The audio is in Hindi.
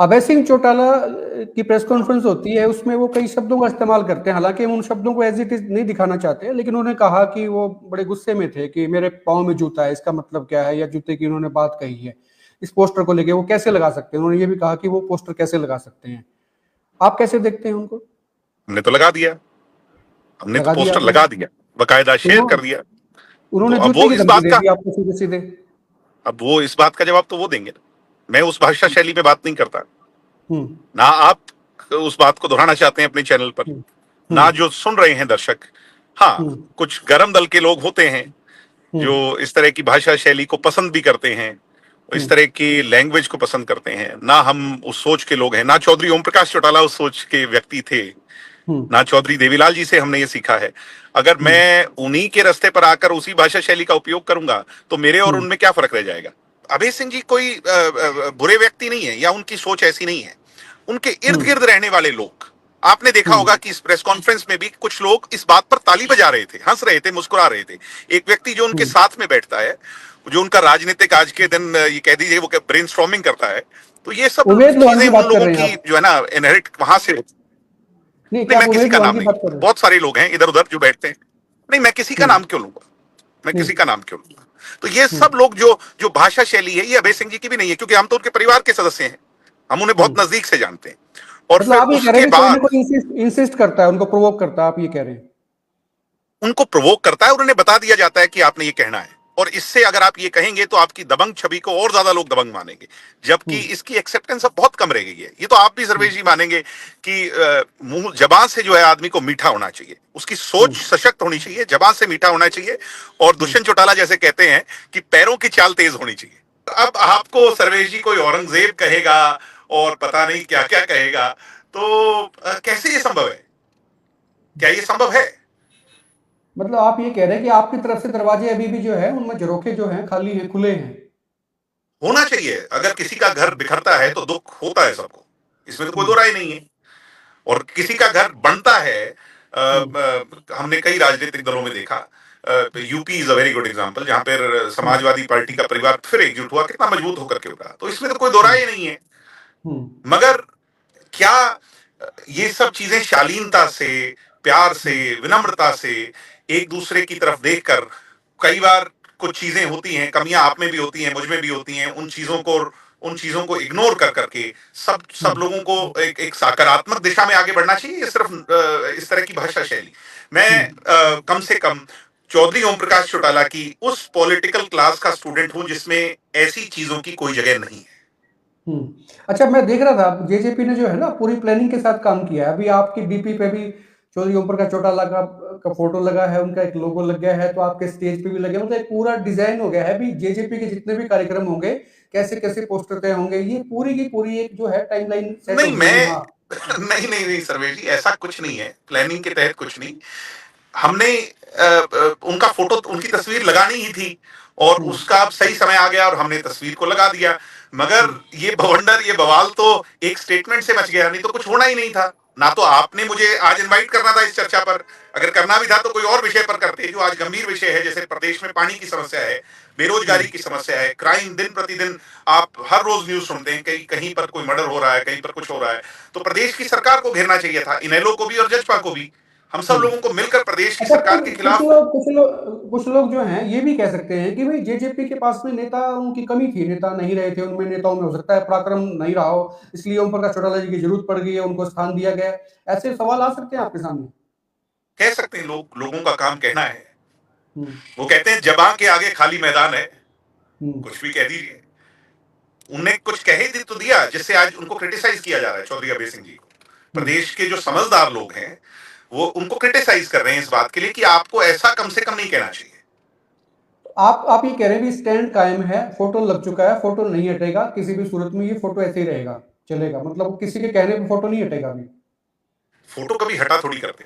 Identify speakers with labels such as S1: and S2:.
S1: अभय सिंह चौटाला की प्रेस कॉन्फ्रेंस होती है, उसमें वो कई शब्दों का इस्तेमाल करते हैं, हालांकि हम उन शब्दों को एज इट इज नहीं दिखाना चाहते, लेकिन उन्होंने कहा कि वो बड़े गुस्से में थे कि मेरे पाँव में जूता है, इसका मतलब क्या है, या जूते की उन्होंने बात कही है। इस पोस्टर को लेके वो कैसे लगा सकते हैं, उन्होंने ये भी कहा कि वो पोस्टर कैसे लगा सकते हैं। आप कैसे देखते हैं उनको?
S2: हमने तो लगा दिया, हमने तो
S1: लगा दिया
S2: पोस्टर
S1: आपने?
S2: लगा दिया, बकायदा
S1: तो
S2: शेयर
S1: वो
S2: कर दिया। तो
S1: उन्होंने
S2: अब
S1: जूते
S2: वो
S1: की
S2: इस
S1: धमकी
S2: बात
S1: दे
S2: का
S1: दी आपको सीधे सीधे।
S2: अब वो इस बात का जवाब तो वो देंगे ना। मैं उस भाषा शैली में बात नहीं करता,
S1: हम्म
S2: ना आप उस बात को दोहराना चाहते हैं अपने चैनल पर,
S1: हम्म
S2: ना
S1: हम्म
S2: जो सुन रहे हैं दर्शक। हाँ,
S1: हम्म
S2: कुछ गरम दल के लोग होते हैं जो
S1: हम्म
S2: इस तरह की भाषा शैली को पसंद भी करते हैं, इस
S1: हम्म
S2: तरह की लैंग्वेज को पसंद करते हैं। ना हम उस सोच के लोग हैं, ना चौधरी ओम प्रकाश चौटाला उस सोच के व्यक्ति थे,
S1: हम्म
S2: ना चौधरी देवीलाल जी से हमने ये सीखा है। अगर
S1: हम्म
S2: मैं उन्हीं के रास्ते पर आकर उसी भाषा शैली का उपयोग करूंगा तो मेरे और
S1: हम्म
S2: उनमें क्या फर्क रह जाएगा। अभय सिंह जी कोई बुरे व्यक्ति नहीं है, या उनकी सोच ऐसी नहीं है। उनके इर्द
S1: हम्म
S2: गिर्द रहने वाले लोग, आपने देखा
S1: हम्म
S2: होगा कि इस प्रेस कॉन्फ्रेंस में भी कुछ लोग इस बात पर ताली बजा रहे थे, हंस रहे थे, मुस्कुरा रहे थे। एक व्यक्ति जो उनके
S1: हम्म
S2: साथ में बैठता है, जो उनका राजनीतिक आज के दिन ये कह दीजिए वो ब्रेनस्टॉर्मिंग करता है, तो ये सब
S1: उमेद लोहान
S2: चीजें
S1: की
S2: उन
S1: बात कर
S2: लोगों
S1: रहे हैं
S2: की
S1: आप?
S2: जो है ना इनहेरिट वहां से।
S1: नहीं,
S2: नहीं,
S1: क्या आप
S2: मैं किसी
S1: उमेद
S2: का
S1: लोहान
S2: नाम
S1: की
S2: नहीं
S1: बात कर
S2: लूंगा,
S1: रहे हैं?
S2: बहुत सारे लोग हैं इधर उधर जो बैठते हैं। नहीं, मैं किसी का
S1: हम्म
S2: नाम क्यों लूंगा, मैं किसी
S1: हम्म
S2: का नाम क्यों लूंगा। तो ये सब
S1: हम्म
S2: लोग जो जो भाषा शैली है, ये अभय सिंह जी की भी नहीं है, क्योंकि हम तो उनके परिवार के सदस्य हैं, हम उन्हें बहुत
S1: हम्म
S2: नजदीक से जानते हैं। और
S1: मतलब
S2: फिर
S1: आप ये कह रहे
S2: उसके
S1: हैं कि कोई ना
S2: बाद
S1: कोई इंसिस्ट करता है, उनको प्रोवोक करता है, आप ये कह रहे हैं?
S2: उनको प्रोवोक करता है और उन्हें बता दिया जाता है कि आपने ये कहना है, और इससे अगर आप ये कहेंगे तो आपकी दबंग छवि को और ज्यादा लोग दबंग मानेंगे, जबकि
S1: हम्म
S2: इसकी एक्सेप्टेंस अब बहुत कम रह गई है। ये तो आप भी सर्वेश
S1: हम्म
S2: जी मानेंगे कि मुंह जबान से जो है आदमी को मीठा होना चाहिए, उसकी सोच
S1: हम्म
S2: सशक्त होनी चाहिए, जबान से मीठा होना चाहिए, और
S1: हम्म
S2: दुष्यंत चौटाला जैसे कहते हैं कि पैरों की चाल तेज होनी चाहिए। अब आपको सर्वेश जी कोई औरंगजेब कहेगा और पता नहीं क्या क्या कहेगा, तो कैसे ये संभव है, क्या ये संभव है।
S1: मतलब आप ये कह रहे हैं कि आपकी तरफ से दरवाजे अभी भी जो है उनमें झरोखे जो हैं खाली हैं, खुले हैं?
S2: होना चाहिए। अगर किसी का घर बिखरता है तो दुख होता है सबको, इसमें तो कोई दो
S1: हम्म
S2: राय नहीं है। और किसी का घर बनता है,
S1: हम्म
S2: हमने कई राजनीतिक दलों में देखा, UP is a very good example, जहां पर
S1: हम्म
S2: समाजवादी पार्टी का परिवार फिर एकजुट हुआ, कितना मजबूत होकर के उठा, तो इसमें तो कोई दो
S1: हम्म
S2: राय नहीं है।
S1: हम्म
S2: मगर क्या ये सब चीजें शालीनता से, प्यार से,
S1: हम्म
S2: विनम्रता से, एक दूसरे की तरफ देखकर, कई बार कुछ चीजें होती हैं, कमियां आप में भी होती हैं, मुझ में भी होती हैं, उन चीजों को इग्नोर कर करके सब सब
S1: हम्म
S2: लोगों को एक सकारात्मक दिशा में आगे बढ़ना चाहिए। ये सिर्फ इस तरह की भाषा शैली, मैं कम से कम चौधरी ओम प्रकाश चौटाला की उस पॉलिटिकल क्लास का स्टूडेंट हूं जिसमें ऐसी चीजों की कोई जगह नहीं है।
S1: अच्छा, मैं देख रहा था जेजेपी ने जो है ना पूरी प्लानिंग के साथ काम किया है। अभी आपकी डीपी पे भी चौधरी ओम प्रकाश चौटाला का फोटो लगा है, उनका एक लोगो लग गया है, तो आपके स्टेज पे भी लगे, मतलब एक पूरा डिजाइन हो गया है। अभी जेजेपी के जितने भी कार्यक्रम होंगे, कैसे कैसे पोस्टर तय होंगे, ये पूरी की पूरी एक जो है टाइमलाइन सेट
S2: नहीं,
S1: होगी कि
S2: मैं
S1: हाँ।
S2: नहीं नहीं नहीं सर्वेश जी, ऐसा कुछ नहीं है, प्लानिंग के तहत कुछ नहीं। हमने उनका फोटो, उनकी तस्वीर लगानी ही थी, और
S1: हम्म
S2: उसका अब सही समय आ गया और हमने तस्वीर को लगा दिया। मगर
S1: हम्म
S2: ये बवंडर, ये बवाल तो एक स्टेटमेंट से बच गया, नहीं तो कुछ होना ही नहीं था। ना तो आपने मुझे आज इनवाइट करना था इस चर्चा पर, अगर करना भी था तो कोई और विषय पर करते, जो आज गंभीर विषय है, जैसे प्रदेश में पानी की समस्या है, बेरोजगारी
S1: हम्म
S2: की समस्या है, क्राइम दिन प्रतिदिन आप हर रोज न्यूज सुनते हैं, कहीं कहीं पर कोई मर्डर हो रहा है, कहीं पर कुछ हो रहा है। तो प्रदेश की सरकार को घेरना चाहिए था, इनेलो को भी और जजपा को भी, हम सब
S1: हम्म
S2: लोगों को मिलकर प्रदेश की
S1: अच्छा,
S2: सरकार के खिलाफ।
S1: कुछ लोग जो हैं ये भी कह सकते हैं कि भाई जेजेपी के पास में नेताओं की कमी थी, नेता नहीं रहे थे उनमें, नेताओं में हो सकता है पराक्रम नहीं रहा हो, इसलिए ओम प्रकाश चौटाला जी की जरूरत पड़ गई है, उनको स्थान दिया गया है। ऐसे सवाल आ सकते हैं आपके सामने?
S2: कह सकते हैं, लोगों का काम कहना है।
S1: हम्म
S2: वो कहते हैं जबां के आगे खाली मैदान है,
S1: हम्म
S2: कुछ भी कह दीजिए। उन्हें कुछ कहे दी तो दिया, जिससे आज उनको क्रिटिसाइज किया जा रहा है, चौधरी अभय सिंह जी को।
S1: हम्म
S2: प्रदेश के जो समझदार लोग हैं वो उनको क्रिटिसाइज कर रहे हैं इस बात के लिए कि आपको ऐसा कम से कम नहीं कहना चाहिए।
S1: आप ये कह रहे हैं भी स्टैंड कायम है, फोटो लग चुका है, फोटो नहीं हटेगा किसी भी सूरत में, ये फोटो ऐसे ही रहेगा, चलेगा, मतलब किसी के कहने पे फोटो नहीं हटेगा अभी?
S2: फोटो कभी हटा थोड़ी करते।